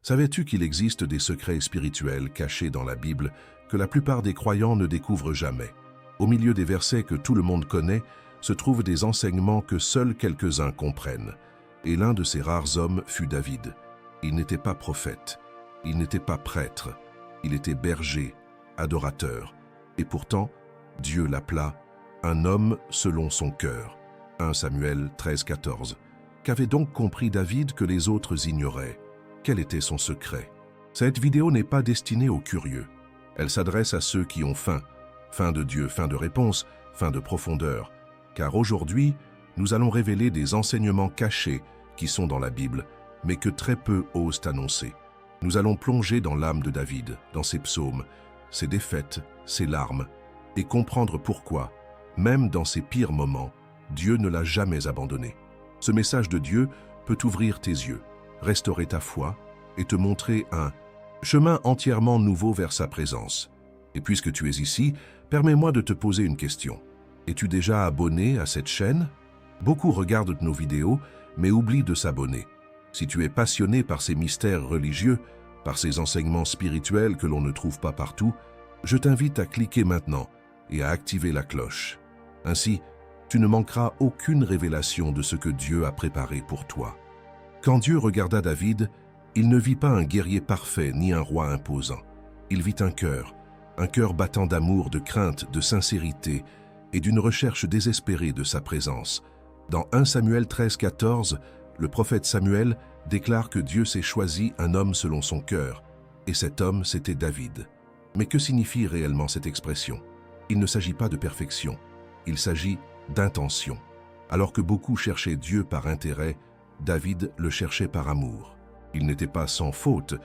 Savais-tu qu'il existe des secrets spirituels cachés dans la Bible que la plupart des croyants ne découvrent jamais? Au milieu des versets que tout le monde connaît, se trouvent des enseignements que seuls quelques-uns comprennent. Et l'un de ces rares hommes fut David. Il n'était pas prophète, il n'était pas prêtre, il était berger, adorateur. Et pourtant, Dieu l'appela « un homme selon son cœur ». 1 Samuel 13,14. Qu'avait donc compris David que les autres ignoraient? Quel était son secret? Cette vidéo n'est pas destinée aux curieux. Elle s'adresse à ceux qui ont faim. Faim de Dieu, faim de réponse, faim de profondeur. Car aujourd'hui, nous allons révéler des enseignements cachés qui sont dans la Bible, mais que très peu osent annoncer. Nous allons plonger dans l'âme de David, dans ses psaumes, ses défaites, ses larmes, et comprendre pourquoi, même dans ses pires moments, Dieu ne l'a jamais abandonné. Ce message de Dieu peut ouvrir tes yeux, restaurer ta foi et te montrer un chemin entièrement nouveau vers sa présence. Et puisque tu es ici, permets-moi de te poser une question. Es-tu déjà abonné à cette chaîne? Beaucoup regardent nos vidéos, mais oublient de s'abonner. Si tu es passionné par ces mystères religieux, par ces enseignements spirituels que l'on ne trouve pas partout, je t'invite à cliquer maintenant et à activer la cloche. Ainsi, tu ne manqueras aucune révélation de ce que Dieu a préparé pour toi. Quand Dieu regarda David, il ne vit pas un guerrier parfait ni un roi imposant. Il vit un cœur battant d'amour, de crainte, de sincérité et d'une recherche désespérée de sa présence. Dans 1 Samuel 13,14, le prophète Samuel déclare que Dieu s'est choisi un homme selon son cœur, et cet homme, c'était David. Mais que signifie réellement cette expression? Il ne s'agit pas de perfection, il s'agit d'intention. Alors que beaucoup cherchaient Dieu par intérêt, David le cherchait par amour. Il n'était pas sans faute,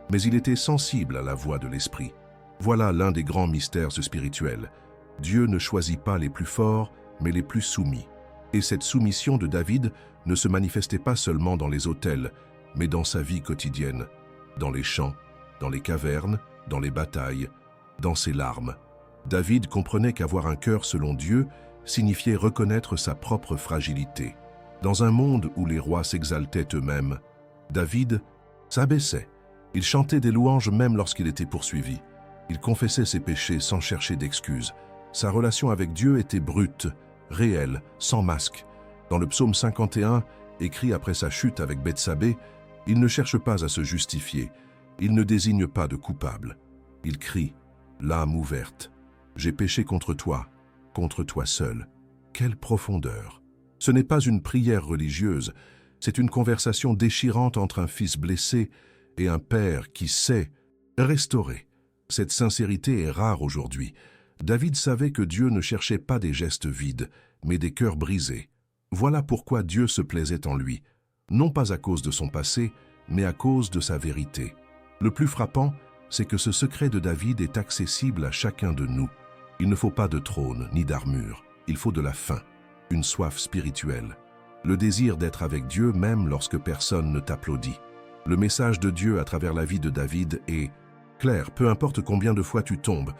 mais il était sensible à la voix de l'Esprit. Voilà l'un des grands mystères spirituels. Dieu ne choisit pas les plus forts, mais les plus soumis. Et cette soumission de David ne se manifestait pas seulement dans les autels, mais dans sa vie quotidienne, dans les champs, dans les cavernes, dans les batailles, dans ses larmes. David comprenait qu'avoir un cœur selon Dieu signifiait reconnaître sa propre fragilité. Dans un monde où les rois s'exaltaient eux-mêmes, David s'abaissait. Il chantait des louanges même lorsqu'il était poursuivi. Il confessait ses péchés sans chercher d'excuses. Sa relation avec Dieu était brute, réelle, sans masque. Dans le psaume 51, écrit après sa chute avec Bethsabée, il ne cherche pas à se justifier. Il ne désigne pas de coupable. Il crie, l'âme ouverte. J'ai péché contre toi seul. Quelle profondeur! Ce n'est pas une prière religieuse, c'est une conversation déchirante entre un fils blessé et un père qui sait restaurer. Cette sincérité est rare aujourd'hui. David savait que Dieu ne cherchait pas des gestes vides, mais des cœurs brisés. Voilà pourquoi Dieu se plaisait en lui, non pas à cause de son passé, mais à cause de sa vérité. Le plus frappant, c'est que ce secret de David est accessible à chacun de nous. Il ne faut pas de trône ni d'armure, il faut de la faim, une soif spirituelle, le désir d'être avec Dieu même lorsque personne ne t'applaudit. Le message de Dieu à travers la vie de David est clair, peu importe combien de fois tu tombes,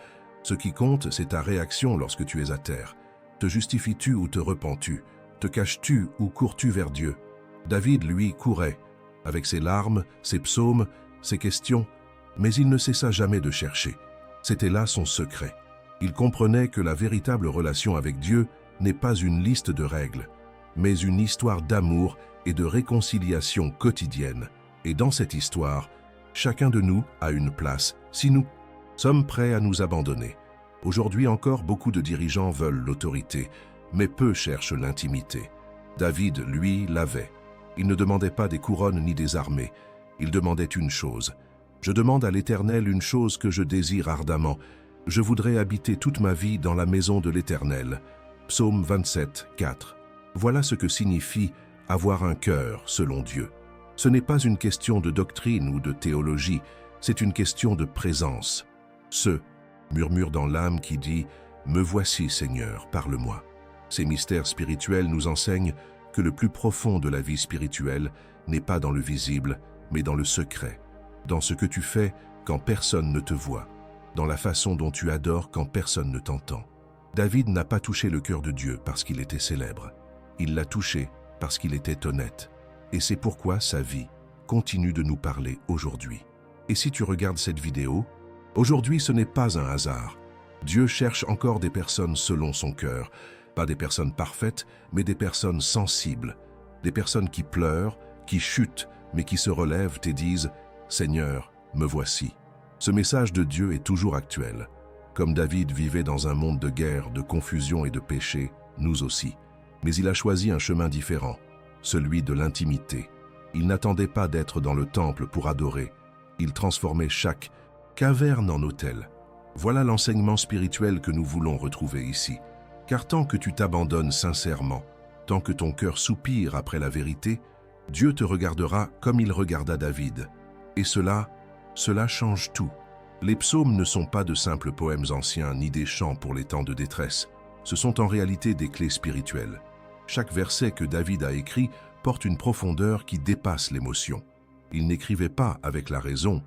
ce qui compte, c'est ta réaction lorsque tu es à terre. Te justifies-tu ou te repens-tu? Te caches-tu ou cours-tu vers Dieu? David, lui, courait, avec ses larmes, ses psaumes, ses questions, mais il ne cessa jamais de chercher. C'était là son secret. Il comprenait que la véritable relation avec Dieu n'est pas une liste de règles, mais une histoire d'amour et de réconciliation quotidienne. Et dans cette histoire, chacun de nous a une place, si nous sommes prêts à nous abandonner. Aujourd'hui encore, beaucoup de dirigeants veulent l'autorité, mais peu cherchent l'intimité. David, lui, l'avait. Il ne demandait pas des couronnes ni des armées. Il demandait une chose. Je demande à l'Éternel une chose que je désire ardemment. Je voudrais habiter toute ma vie dans la maison de l'Éternel. Psaume 27, 4. Voilà ce que signifie avoir un cœur selon Dieu. Ce n'est pas une question de doctrine ou de théologie, c'est une question de présence. Ce murmure dans l'âme qui dit « Me voici, Seigneur, parle-moi ». Ces mystères spirituels nous enseignent que le plus profond de la vie spirituelle n'est pas dans le visible, mais dans le secret, dans ce que tu fais quand personne ne te voit, dans la façon dont tu adores quand personne ne t'entend. David n'a pas touché le cœur de Dieu parce qu'il était célèbre. Il l'a touché parce qu'il était honnête. Et c'est pourquoi sa vie continue de nous parler aujourd'hui. Et si tu regardes cette vidéo, aujourd'hui ce n'est pas un hasard. Dieu cherche encore des personnes selon son cœur, pas des personnes parfaites, mais des personnes sensibles, des personnes qui pleurent, qui chutent, mais qui se relèvent et disent « Seigneur, me voici ». Ce message de Dieu est toujours actuel. Comme David vivait dans un monde de guerre, de confusion et de péché, nous aussi. Mais il a choisi un chemin différent, celui de l'intimité. Il n'attendait pas d'être dans le temple pour adorer. Il transformait chaque caverne en autel. Voilà l'enseignement spirituel que nous voulons retrouver ici. Car tant que tu t'abandonnes sincèrement, tant que ton cœur soupire après la vérité, Dieu te regardera comme il regarda David. Et cela change tout. Les psaumes ne sont pas de simples poèmes anciens ni des chants pour les temps de détresse. Ce sont en réalité des clés spirituelles. Chaque verset que David a écrit porte une profondeur qui dépasse l'émotion. Il n'écrivait pas avec la raison,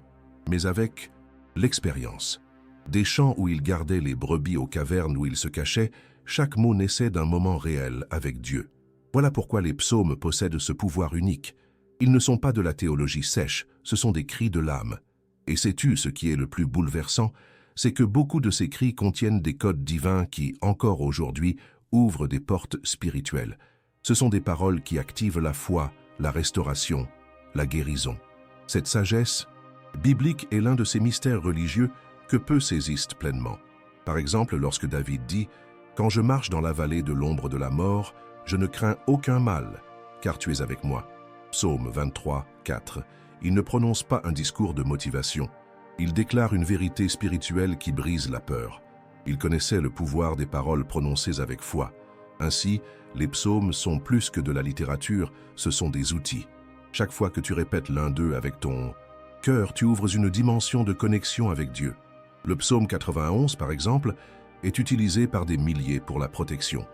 mais avec l'expérience. Des chants où il gardait les brebis aux cavernes où il se cachait, chaque mot naissait d'un moment réel avec Dieu. Voilà pourquoi les psaumes possèdent ce pouvoir unique. Ils ne sont pas de la théologie sèche, ce sont des cris de l'âme. Et sais-tu ce qui est le plus bouleversant? C'est que beaucoup de ces cris contiennent des codes divins qui, encore aujourd'hui, ouvrent des portes spirituelles. Ce sont des paroles qui activent la foi, la restauration, la guérison. Cette sagesse biblique est l'un de ces mystères religieux que peu saisissent pleinement. Par exemple, lorsque David dit « Quand je marche dans la vallée de l'ombre de la mort, je ne crains aucun mal, car tu es avec moi. » Psaume 23, 4. Il ne prononce pas un discours de motivation. Il déclare une vérité spirituelle qui brise la peur. Il connaissait le pouvoir des paroles prononcées avec foi. Ainsi, les psaumes sont plus que de la littérature, ce sont des outils. Chaque fois que tu répètes l'un d'eux avec ton cœur, tu ouvres une dimension de connexion avec Dieu. Le psaume 91, par exemple, est utilisé par des milliers pour la protection.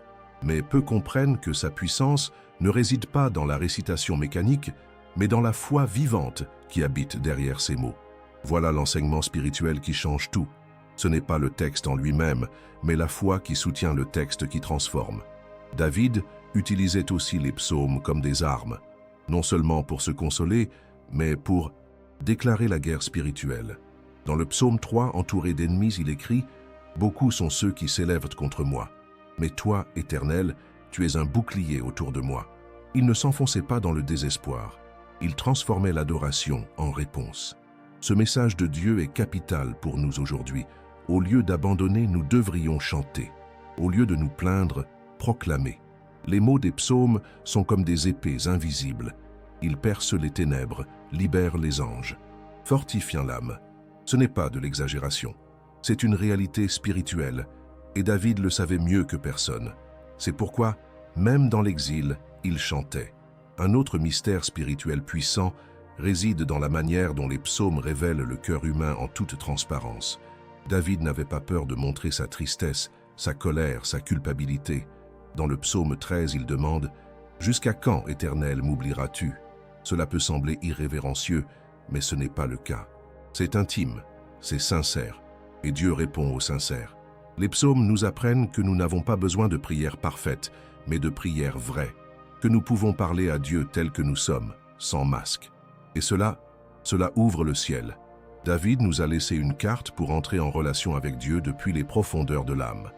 Mais peu comprennent que sa puissance ne réside pas dans la récitation mécanique, mais dans la foi vivante qui habite derrière ces mots. Voilà l'enseignement spirituel qui change tout. Ce n'est pas le texte en lui-même, mais la foi qui soutient le texte qui transforme. David utilisait aussi les psaumes comme des armes, non seulement pour se consoler, mais pour déclarer la guerre spirituelle. Dans le psaume 3, entouré d'ennemis, il écrit « Beaucoup sont ceux qui s'élèvent contre moi. Mais toi, Éternel, tu es un bouclier autour de moi. » Il ne s'enfonçait pas dans le désespoir. Il transformait l'adoration en réponse. Ce message de Dieu est capital pour nous aujourd'hui. Au lieu d'abandonner, nous devrions chanter. Au lieu de nous plaindre, proclamer. Les mots des psaumes sont comme des épées invisibles. Ils percent les ténèbres, libèrent les anges, fortifiant l'âme. Ce n'est pas de l'exagération. C'est une réalité spirituelle, et David le savait mieux que personne. C'est pourquoi, même dans l'exil, il chantait. Un autre mystère spirituel puissant réside dans la manière dont les psaumes révèlent le cœur humain en toute transparence. David n'avait pas peur de montrer sa tristesse, sa colère, sa culpabilité. Dans le psaume 13, il demande « Jusqu'à quand, Éternel, m'oublieras-tu » Cela peut sembler irrévérencieux, mais ce n'est pas le cas. C'est intime, c'est sincère, et Dieu répond aux sincères. Les psaumes nous apprennent que nous n'avons pas besoin de prières parfaites, mais de prières vraies, que nous pouvons parler à Dieu tel que nous sommes, sans masque. Et cela ouvre le ciel. David nous a laissé une carte pour entrer en relation avec Dieu depuis les profondeurs de l'âme.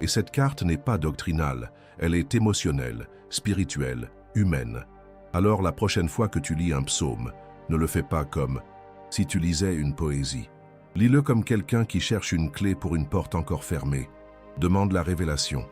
Et cette carte n'est pas doctrinale, elle est émotionnelle, spirituelle, humaine. Alors la prochaine fois que tu lis un psaume, ne le fais pas comme si tu lisais une poésie. Lis-le comme quelqu'un qui cherche une clé pour une porte encore fermée. Demande la révélation,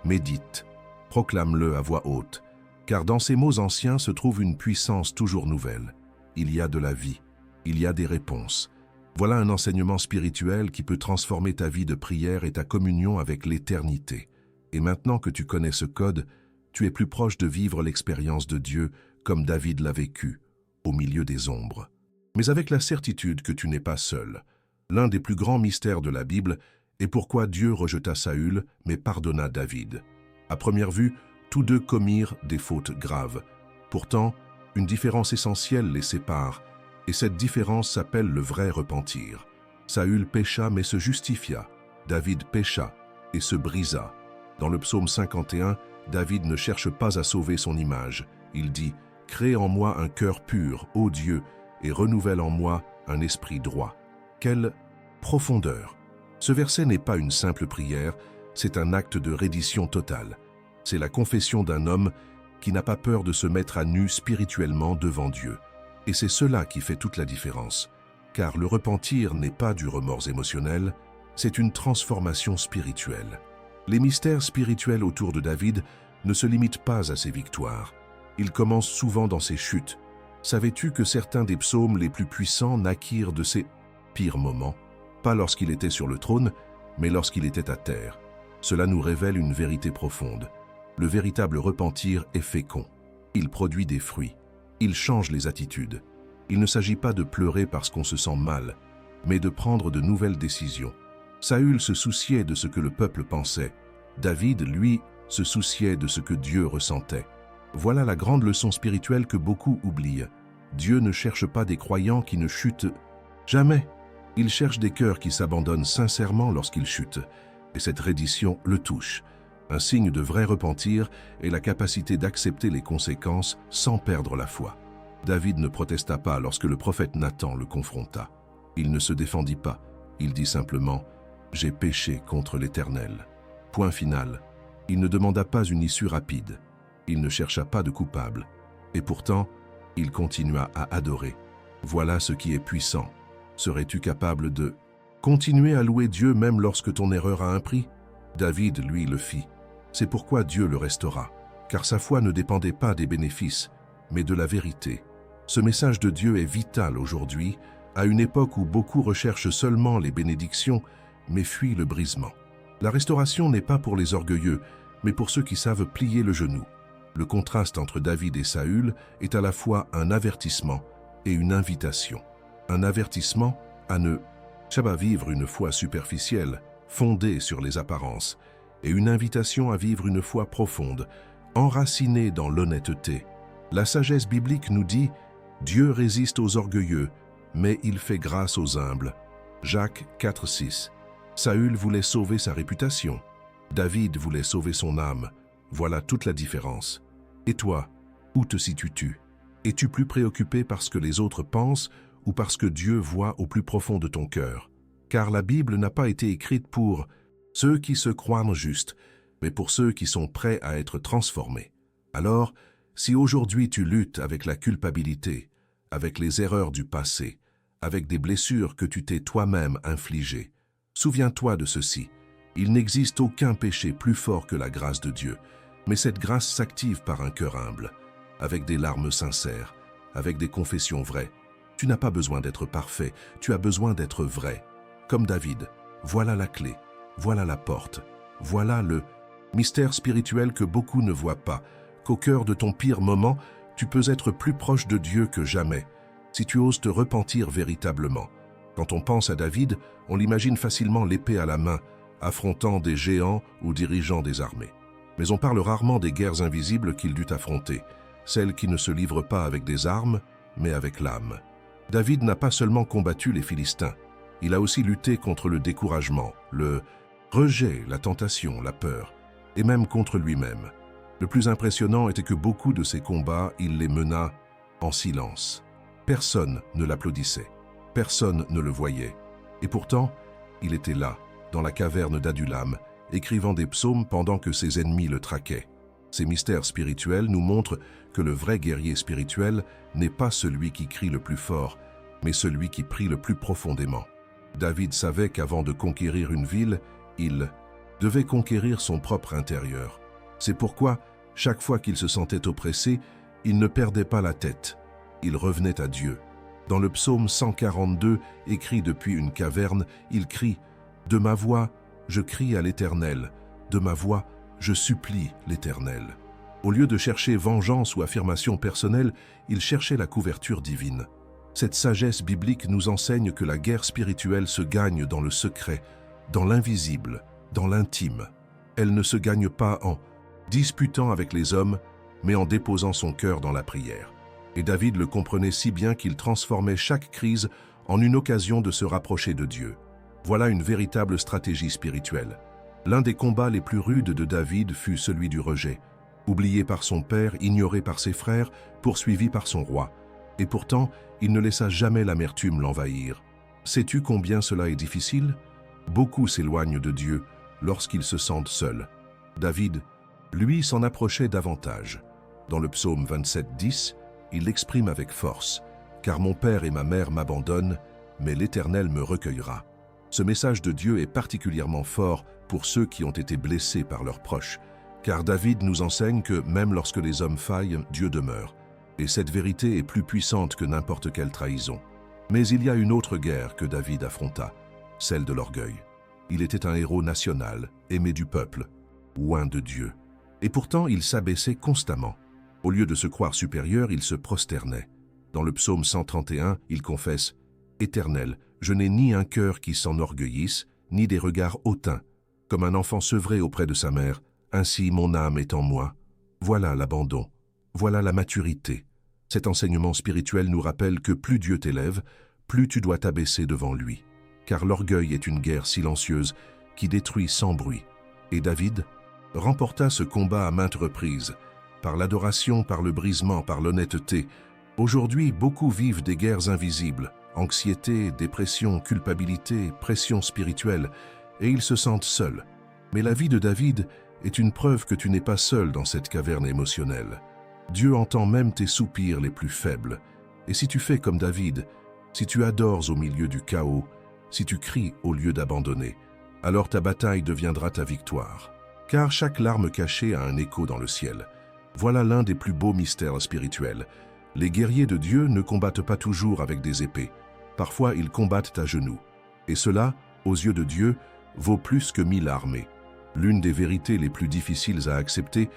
médite, proclame-le à voix haute, car dans ces mots anciens se trouve une puissance toujours nouvelle. Il y a de la vie, il y a des réponses. Voilà un enseignement spirituel qui peut transformer ta vie de prière et ta communion avec l'éternité. Et maintenant que tu connais ce code, tu es plus proche de vivre l'expérience de Dieu comme David l'a vécu, au milieu des ombres. Mais avec la certitude que tu n'es pas seul. L'un des plus grands mystères de la Bible est pourquoi Dieu rejeta Saül, mais pardonna David. À première vue, tous deux commirent des fautes graves. Pourtant, une différence essentielle les sépare, et cette différence s'appelle le vrai repentir. Saül pécha mais se justifia. David pécha et se brisa. Dans le psaume 51, David ne cherche pas à sauver son image. Il dit « Crée en moi un cœur pur, ô Dieu, et renouvelle en moi un esprit droit. Quelle profondeur! Ce verset n'est pas une simple prière, c'est un acte de reddition totale. C'est la confession d'un homme qui n'a pas peur de se mettre à nu spirituellement devant Dieu. Et c'est cela qui fait toute la différence. Car le repentir n'est pas du remords émotionnel, c'est une transformation spirituelle. Les mystères spirituels autour de David ne se limitent pas à ses victoires. Ils commencent souvent dans ses chutes. Savais-tu que certains des psaumes les plus puissants naquirent de ses pires moments? Pas lorsqu'il était sur le trône, mais lorsqu'il était à terre. Cela nous révèle une vérité profonde. Le véritable repentir est fécond. Il produit des fruits. Il change les attitudes. Il ne s'agit pas de pleurer parce qu'on se sent mal, mais de prendre de nouvelles décisions. Saül se souciait de ce que le peuple pensait. David, lui, se souciait de ce que Dieu ressentait. Voilà la grande leçon spirituelle que beaucoup oublient. Dieu ne cherche pas des croyants qui ne chutent jamais. Il cherche des cœurs qui s'abandonnent sincèrement lorsqu'ils chutent. Et cette reddition le touche. Un signe de vrai repentir est la capacité d'accepter les conséquences sans perdre la foi. David ne protesta pas lorsque le prophète Nathan le confronta. Il ne se défendit pas. Il dit simplement « J'ai péché contre l'Éternel ». Point final. Il ne demanda pas une issue rapide. Il ne chercha pas de coupable. Et pourtant, il continua à adorer. Voilà ce qui est puissant. Serais-tu capable de continuer à louer Dieu même lorsque ton erreur a un prix? David, lui, le fit. C'est pourquoi Dieu le restaura, car sa foi ne dépendait pas des bénéfices, mais de la vérité. Ce message de Dieu est vital aujourd'hui, à une époque où beaucoup recherchent seulement les bénédictions, mais fuient le brisement. La restauration n'est pas pour les orgueilleux, mais pour ceux qui savent plier le genou. Le contraste entre David et Saül est à la fois un avertissement et une invitation. Un avertissement à ne pas vivre une foi superficielle, fondée sur les apparences, et une invitation à vivre une foi profonde, enracinée dans l'honnêteté. La sagesse biblique nous dit « Dieu résiste aux orgueilleux, mais il fait grâce aux humbles ». Jacques 4,6. Saül voulait sauver sa réputation. David voulait sauver son âme. Voilà toute la différence. Et toi, où te situes-tu? Es-tu plus préoccupé par ce que les autres pensent ou parce que Dieu voit au plus profond de ton cœur? Car la Bible n'a pas été écrite pour ceux qui se croient justes, mais pour ceux qui sont prêts à être transformés. Alors, si aujourd'hui tu luttes avec la culpabilité, avec les erreurs du passé, avec des blessures que tu t'es toi-même infligées, souviens-toi de ceci. Il n'existe aucun péché plus fort que la grâce de Dieu, mais cette grâce s'active par un cœur humble, avec des larmes sincères, avec des confessions vraies. Tu n'as pas besoin d'être parfait, tu as besoin d'être vrai. Comme David, voilà la clé, voilà la porte, voilà le mystère spirituel que beaucoup ne voient pas, qu'au cœur de ton pire moment, tu peux être plus proche de Dieu que jamais, si tu oses te repentir véritablement. Quand on pense à David, on l'imagine facilement l'épée à la main, affrontant des géants ou dirigeant des armées. Mais on parle rarement des guerres invisibles qu'il dut affronter, celles qui ne se livrent pas avec des armes, mais avec l'âme. David n'a pas seulement combattu les Philistins, il a aussi lutté contre le découragement, le rejet, la tentation, la peur, et même contre lui-même. Le plus impressionnant était que beaucoup de ces combats, il les mena en silence. Personne ne l'applaudissait, personne ne le voyait. Et pourtant, il était là, dans la caverne d'Adulam, écrivant des psaumes pendant que ses ennemis le traquaient. Ces mystères spirituels nous montrent que le vrai guerrier spirituel n'est pas celui qui crie le plus fort, mais celui qui prie le plus profondément. David savait qu'avant de conquérir une ville, il devait conquérir son propre intérieur. C'est pourquoi, chaque fois qu'il se sentait oppressé, il ne perdait pas la tête. Il revenait à Dieu. Dans le psaume 142, écrit depuis une caverne, il crie « De ma voix, je crie à l'Éternel. De ma voix, je supplie l'Éternel. » Au lieu de chercher vengeance ou affirmation personnelle, il cherchait la couverture divine. Cette sagesse biblique nous enseigne que la guerre spirituelle se gagne dans le secret, dans l'invisible, dans l'intime. Elle ne se gagne pas en disputant avec les hommes, mais en déposant son cœur dans la prière. Et David le comprenait si bien qu'il transformait chaque crise en une occasion de se rapprocher de Dieu. Voilà une véritable stratégie spirituelle. L'un des combats les plus rudes de David fut celui du rejet. Oublié par son père, ignoré par ses frères, poursuivi par son roi. Et pourtant, il ne laissa jamais l'amertume l'envahir. Sais-tu combien cela est difficile? Beaucoup s'éloignent de Dieu lorsqu'ils se sentent seuls. David, lui, s'en approchait davantage. Dans le psaume 27:10, il l'exprime avec force. « Car mon père et ma mère m'abandonnent, mais l'Éternel me recueillera. » Ce message de Dieu est particulièrement fort pour ceux qui ont été blessés par leurs proches, car David nous enseigne que même lorsque les hommes faillent, Dieu demeure. Et cette vérité est plus puissante que n'importe quelle trahison. Mais il y a une autre guerre que David affronta, celle de l'orgueil. Il était un héros national, aimé du peuple, loin de Dieu. Et pourtant, il s'abaissait constamment. Au lieu de se croire supérieur, il se prosternait. Dans le psaume 131, il confesse « Éternel, je n'ai ni un cœur qui s'enorgueillisse, ni des regards hautains. Comme un enfant sevré auprès de sa mère, ainsi mon âme est en moi. » Voilà l'abandon. Voilà la maturité. Cet enseignement spirituel nous rappelle que plus Dieu t'élève, plus tu dois t'abaisser devant lui. Car l'orgueil est une guerre silencieuse qui détruit sans bruit. Et David remporta ce combat à maintes reprises, par l'adoration, par le brisement, par l'honnêteté. Aujourd'hui, beaucoup vivent des guerres invisibles, anxiété, dépression, culpabilité, pression spirituelle, et ils se sentent seuls. Mais la vie de David est une preuve que tu n'es pas seul dans cette caverne émotionnelle. Dieu entend même tes soupirs les plus faibles. Et si tu fais comme David, si tu adores au milieu du chaos, si tu cries au lieu d'abandonner, alors ta bataille deviendra ta victoire. Car chaque larme cachée a un écho dans le ciel. Voilà l'un des plus beaux mystères spirituels. Les guerriers de Dieu ne combattent pas toujours avec des épées. Parfois, ils combattent à genoux. Et cela, aux yeux de Dieu, vaut plus que 1000 armées. L'une des vérités les plus difficiles à accepter,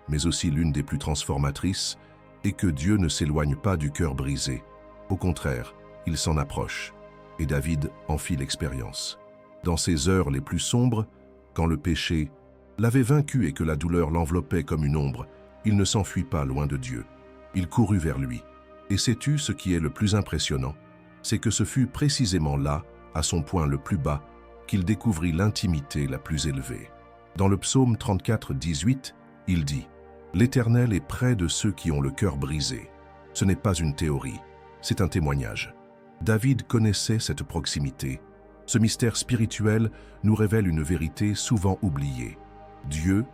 mais aussi l'une des plus transformatrices, est que Dieu ne s'éloigne pas du cœur brisé. Au contraire, il s'en approche. Et David en fit l'expérience. Dans ces heures les plus sombres, quand le péché l'avait vaincu et que la douleur l'enveloppait comme une ombre, il ne s'enfuit pas loin de Dieu. Il courut vers lui. Et sais-tu ce qui est le plus impressionnant? C'est que ce fut précisément là, à son point le plus bas, qu'il découvrit l'intimité la plus élevée. Dans le psaume 34:18, il dit « L'Éternel est près de ceux qui ont le cœur brisé. » Ce n'est pas une théorie, c'est un témoignage. David connaissait cette proximité. Ce mystère spirituel nous révèle une vérité souvent oubliée. Dieu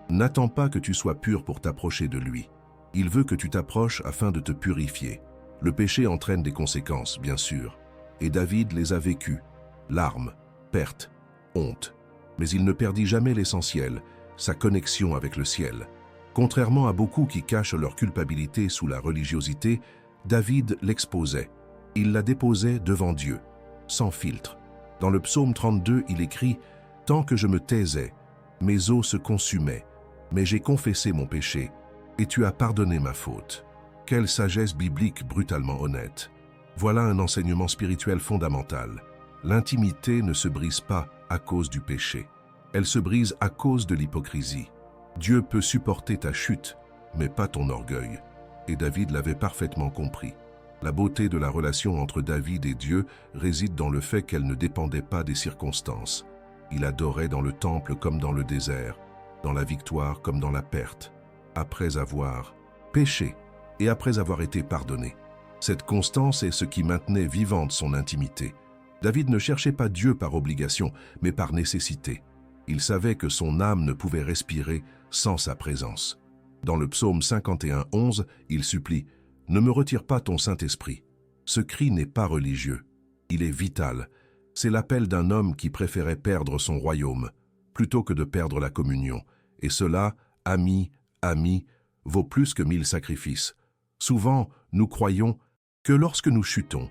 n'attend pas que tu sois pur pour t'approcher de lui. Il veut que tu t'approches afin de te purifier. Le péché entraîne des conséquences, bien sûr. Et David les a vécues. Larmes, pertes, honte. Mais il ne perdit jamais l'essentiel, sa connexion avec le ciel. Contrairement à beaucoup qui cachent leur culpabilité sous la religiosité, David l'exposait. Il la déposait devant Dieu, sans filtre. Dans le psaume 32, il écrit « Tant que je me taisais, mes os se consumaient, mais j'ai confessé mon péché, et tu as pardonné ma faute. » Quelle sagesse biblique brutalement honnête. Voilà un enseignement spirituel fondamental. L'intimité ne se brise pas à cause du péché. Elle se brise à cause de l'hypocrisie. Dieu peut supporter ta chute, mais pas ton orgueil. Et David l'avait parfaitement compris. La beauté de la relation entre David et Dieu réside dans le fait qu'elle ne dépendait pas des circonstances. Il adorait dans le temple comme dans le désert, dans la victoire comme dans la perte, après avoir péché et après avoir été pardonné. Cette constance est ce qui maintenait vivante son intimité. David ne cherchait pas Dieu par obligation, mais par nécessité. Il savait que son âme ne pouvait respirer sans sa présence. Dans le psaume 51:11, il supplie « Ne me retire pas ton Saint-Esprit ». Ce cri n'est pas religieux, il est vital. C'est l'appel d'un homme qui préférait perdre son royaume plutôt que de perdre la communion. Et cela, ami, vaut plus que 1000 sacrifices. Souvent, nous croyons que lorsque nous chutons,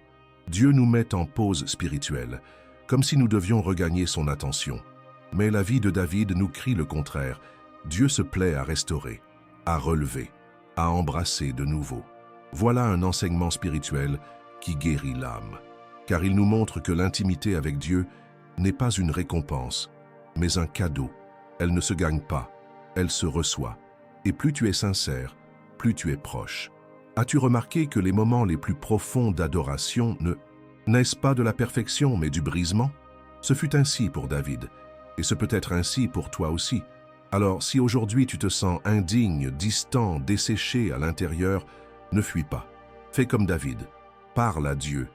Dieu nous met en pause spirituelle, comme si nous devions regagner son attention. Mais la vie de David nous crie le contraire. Dieu se plaît à restaurer, à relever, à embrasser de nouveau. Voilà un enseignement spirituel qui guérit l'âme, car il nous montre que l'intimité avec Dieu n'est pas une récompense, mais un cadeau. Elle ne se gagne pas, elle se reçoit. Et plus tu es sincère, plus tu es proche. As-tu remarqué que les moments les plus profonds d'adoration n'est-ce pas de la perfection, mais du brisement? Ce fut ainsi pour David, et ce peut être ainsi pour toi aussi. Alors, si aujourd'hui tu te sens indigne, distant, desséché à l'intérieur, ne fuis pas. Fais comme David. Parle à Dieu.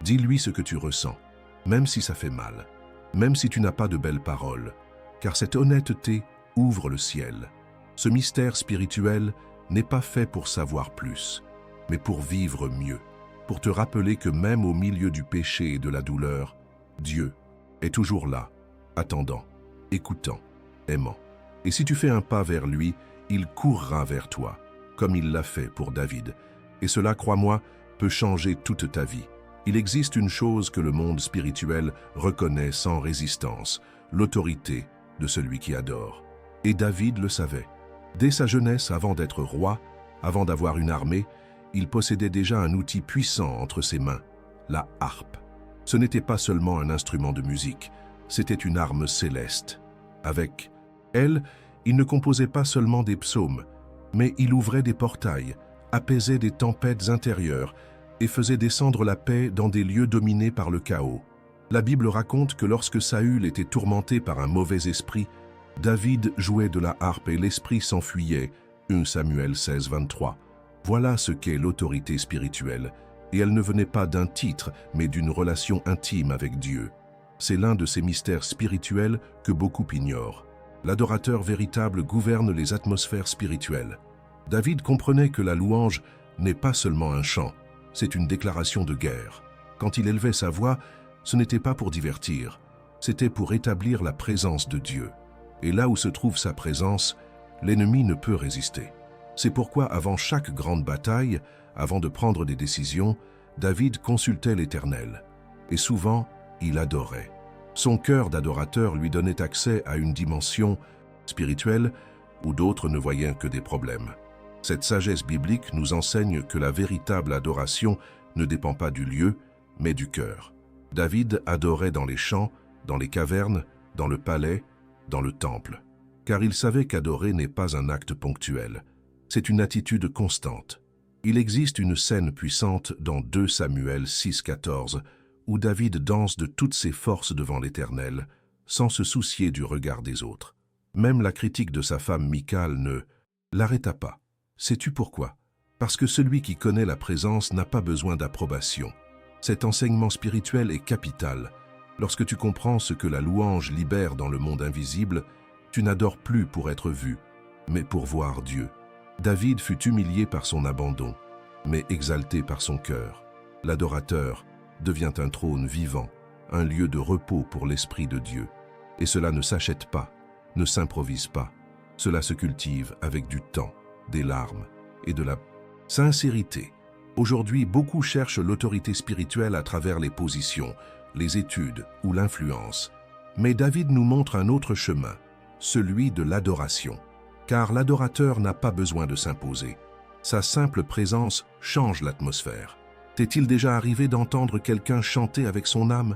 Dis-lui ce que tu ressens, même si ça fait mal, même si tu n'as pas de belles paroles, car cette honnêteté ouvre le ciel. Ce mystère spirituel n'est pas fait pour savoir plus, mais pour vivre mieux, pour te rappeler que même au milieu du péché et de la douleur, Dieu est toujours là, attendant, écoutant, aimant. Et si tu fais un pas vers lui, il courra vers toi, comme il l'a fait pour David. Et cela, crois-moi, peut changer toute ta vie. Il existe une chose que le monde spirituel reconnaît sans résistance, l'autorité de celui qui adore. Et David le savait. Dès sa jeunesse, avant d'être roi, avant d'avoir une armée, il possédait déjà un outil puissant entre ses mains, la harpe. Ce n'était pas seulement un instrument de musique, c'était une arme céleste. Avec elle, il ne composait pas seulement des psaumes, mais il ouvrait des portails, apaisait des tempêtes intérieures et faisait descendre la paix dans des lieux dominés par le chaos. La Bible raconte que lorsque Saül était tourmenté par un mauvais esprit, David jouait de la harpe et l'esprit s'enfuyait. 1 Samuel 16, 23. Voilà ce qu'est l'autorité spirituelle, et elle ne venait pas d'un titre, mais d'une relation intime avec Dieu. C'est l'un de ces mystères spirituels que beaucoup ignorent. L'adorateur véritable gouverne les atmosphères spirituelles. David comprenait que la louange n'est pas seulement un chant, c'est une déclaration de guerre. Quand il élevait sa voix, ce n'était pas pour divertir, c'était pour établir la présence de Dieu. Et là où se trouve sa présence, l'ennemi ne peut résister. C'est pourquoi avant chaque grande bataille, avant de prendre des décisions, David consultait l'Éternel. Et souvent, il adorait. Son cœur d'adorateur lui donnait accès à une dimension spirituelle où d'autres ne voyaient que des problèmes. Cette sagesse biblique nous enseigne que la véritable adoration ne dépend pas du lieu, mais du cœur. David adorait dans les champs, dans les cavernes, dans le palais, dans le temple, car il savait qu'adorer n'est pas un acte ponctuel, c'est une attitude constante. Il existe une scène puissante dans 2 Samuel 6, 14, où David danse de toutes ses forces devant l'Éternel, sans se soucier du regard des autres. Même la critique de sa femme Michal ne l'arrêta pas. Sais-tu pourquoi? Parce que celui qui connaît la présence n'a pas besoin d'approbation. Cet enseignement spirituel est capital. Lorsque tu comprends ce que la louange libère dans le monde invisible, tu n'adores plus pour être vu, mais pour voir Dieu. David fut humilié par son abandon, mais exalté par son cœur. L'adorateur devient un trône vivant, un lieu de repos pour l'Esprit de Dieu. Et cela ne s'achète pas, ne s'improvise pas. Cela se cultive avec du temps, des larmes et de la sincérité. Aujourd'hui, beaucoup cherchent l'autorité spirituelle à travers les positions, les études ou l'influence. Mais David nous montre un autre chemin, celui de l'adoration. Car l'adorateur n'a pas besoin de s'imposer. Sa simple présence change l'atmosphère. T'est-il déjà arrivé d'entendre quelqu'un chanter avec son âme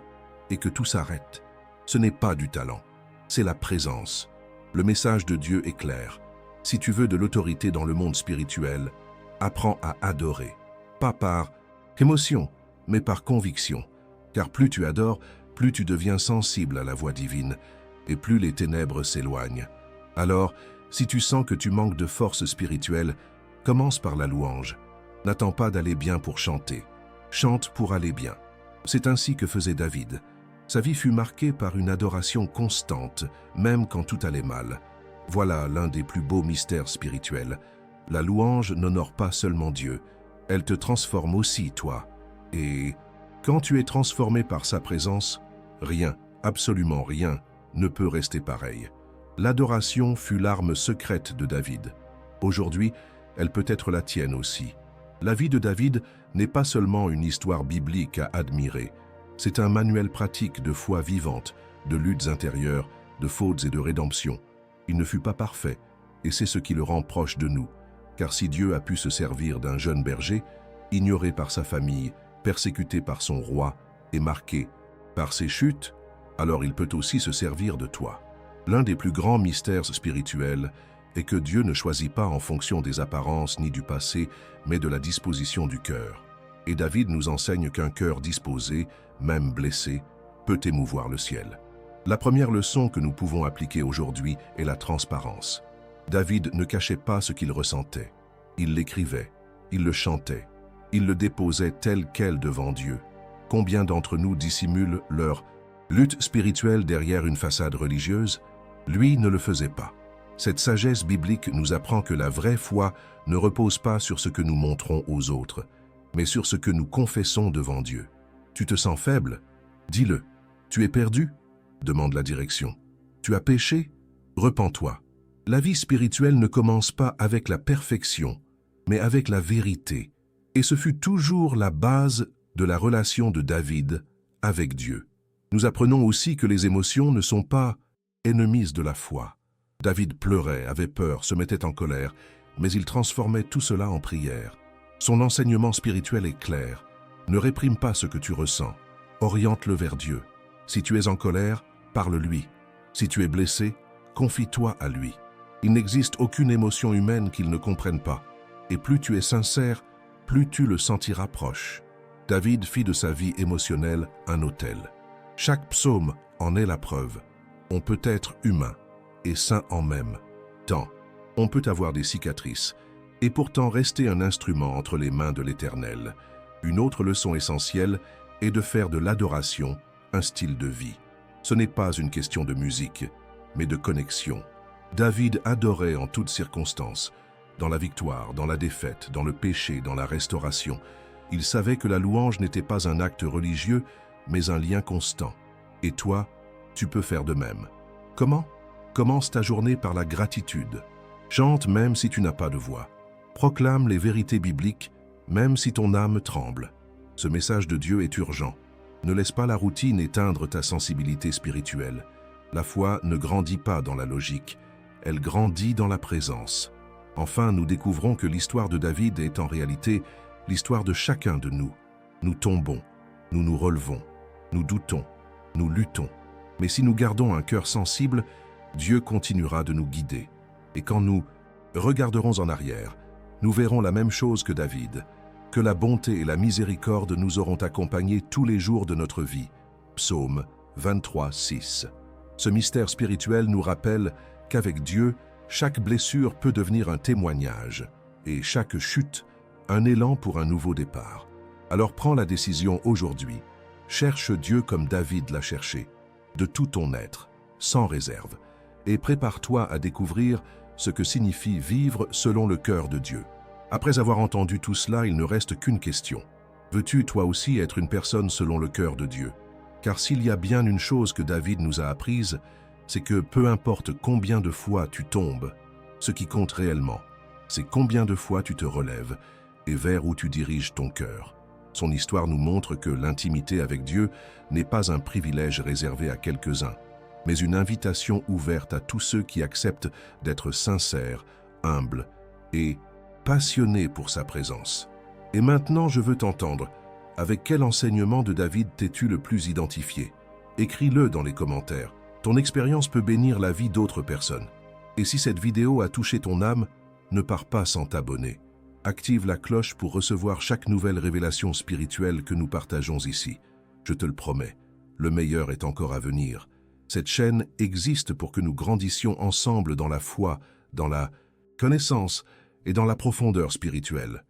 et que tout s'arrête? Ce n'est pas du talent, c'est la présence. Le message de Dieu est clair. Si tu veux de l'autorité dans le monde spirituel, apprends à adorer. Pas par émotion, mais par conviction. Car plus tu adores, plus tu deviens sensible à la voix divine, et plus les ténèbres s'éloignent. Alors, si tu sens que tu manques de force spirituelle, commence par la louange. N'attends pas d'aller bien pour chanter. Chante pour aller bien. C'est ainsi que faisait David. Sa vie fut marquée par une adoration constante, même quand tout allait mal. Voilà l'un des plus beaux mystères spirituels. La louange n'honore pas seulement Dieu, elle te transforme aussi, toi. Et quand tu es transformé par sa présence, rien, absolument rien, ne peut rester pareil. L'adoration fut l'arme secrète de David. Aujourd'hui, elle peut être la tienne aussi. La vie de David n'est pas seulement une histoire biblique à admirer, c'est un manuel pratique de foi vivante, de luttes intérieures, de fautes et de rédemption. Il ne fut pas parfait, et c'est ce qui le rend proche de nous. Car si Dieu a pu se servir d'un jeune berger, ignoré par sa famille, persécuté par son roi et marqué par ses chutes, alors il peut aussi se servir de toi. L'un des plus grands mystères spirituels est que Dieu ne choisit pas en fonction des apparences ni du passé, mais de la disposition du cœur. Et David nous enseigne qu'un cœur disposé, même blessé, peut émouvoir le ciel. La première leçon que nous pouvons appliquer aujourd'hui est la transparence. David ne cachait pas ce qu'il ressentait. Il l'écrivait, il le chantait. Ils le déposaient tel quel devant Dieu. Combien d'entre nous dissimulent leur lutte spirituelle derrière une façade religieuse? Lui ne le faisait pas. Cette sagesse biblique nous apprend que la vraie foi ne repose pas sur ce que nous montrons aux autres, mais sur ce que nous confessons devant Dieu. Tu te sens faible? Dis-le. Tu es perdu? Demande la direction. Tu as péché? Repens-toi. La vie spirituelle ne commence pas avec la perfection, mais avec la vérité. Et ce fut toujours la base de la relation de David avec Dieu. Nous apprenons aussi que les émotions ne sont pas ennemies de la foi. David pleurait, avait peur, se mettait en colère, mais il transformait tout cela en prière. Son enseignement spirituel est clair. Ne réprime pas ce que tu ressens. Oriente-le vers Dieu. Si tu es en colère, parle-lui. Si tu es blessé, confie-toi à lui. Il n'existe aucune émotion humaine qu'il ne comprenne pas. Et plus tu es sincère, plus tu le sentiras proche. David fit de sa vie émotionnelle un autel. Chaque psaume en est la preuve. On peut être humain et saint en même temps. On peut avoir des cicatrices et pourtant rester un instrument entre les mains de l'Éternel. Une autre leçon essentielle est de faire de l'adoration un style de vie. Ce n'est pas une question de musique, mais de connexion. David adorait en toutes circonstances, dans la victoire, dans la défaite, dans le péché, dans la restauration. Il savait que la louange n'était pas un acte religieux, mais un lien constant. Et toi, tu peux faire de même. Comment? Commence ta journée par la gratitude. Chante même si tu n'as pas de voix. Proclame les vérités bibliques, même si ton âme tremble. Ce message de Dieu est urgent. Ne laisse pas la routine éteindre ta sensibilité spirituelle. La foi ne grandit pas dans la logique, elle grandit dans la présence. Enfin, nous découvrons que l'histoire de David est en réalité l'histoire de chacun de nous. Nous tombons, nous nous relevons, nous doutons, nous luttons. Mais si nous gardons un cœur sensible, Dieu continuera de nous guider. Et quand nous regarderons en arrière, nous verrons la même chose que David, que la bonté et la miséricorde nous auront accompagnés tous les jours de notre vie. Psaume 23, 6. Ce mystère spirituel nous rappelle qu'avec Dieu, chaque blessure peut devenir un témoignage et chaque chute, un élan pour un nouveau départ. Alors prends la décision aujourd'hui. Cherche Dieu comme David l'a cherché, de tout ton être, sans réserve, et prépare-toi à découvrir ce que signifie vivre selon le cœur de Dieu. Après avoir entendu tout cela, il ne reste qu'une question. Veux-tu toi aussi être une personne selon le cœur de Dieu? Car s'il y a bien une chose que David nous a apprise, c'est que peu importe combien de fois tu tombes, ce qui compte réellement, c'est combien de fois tu te relèves et vers où tu diriges ton cœur. Son histoire nous montre que l'intimité avec Dieu n'est pas un privilège réservé à quelques-uns, mais une invitation ouverte à tous ceux qui acceptent d'être sincères, humbles et passionnés pour sa présence. Et maintenant, je veux t'entendre. Avec quel enseignement de David t'es-tu le plus identifié? Écris-le dans les commentaires. Ton expérience peut bénir la vie d'autres personnes. Et si cette vidéo a touché ton âme, ne pars pas sans t'abonner. Active la cloche pour recevoir chaque nouvelle révélation spirituelle que nous partageons ici. Je te le promets, le meilleur est encore à venir. Cette chaîne existe pour que nous grandissions ensemble dans la foi, dans la connaissance et dans la profondeur spirituelle.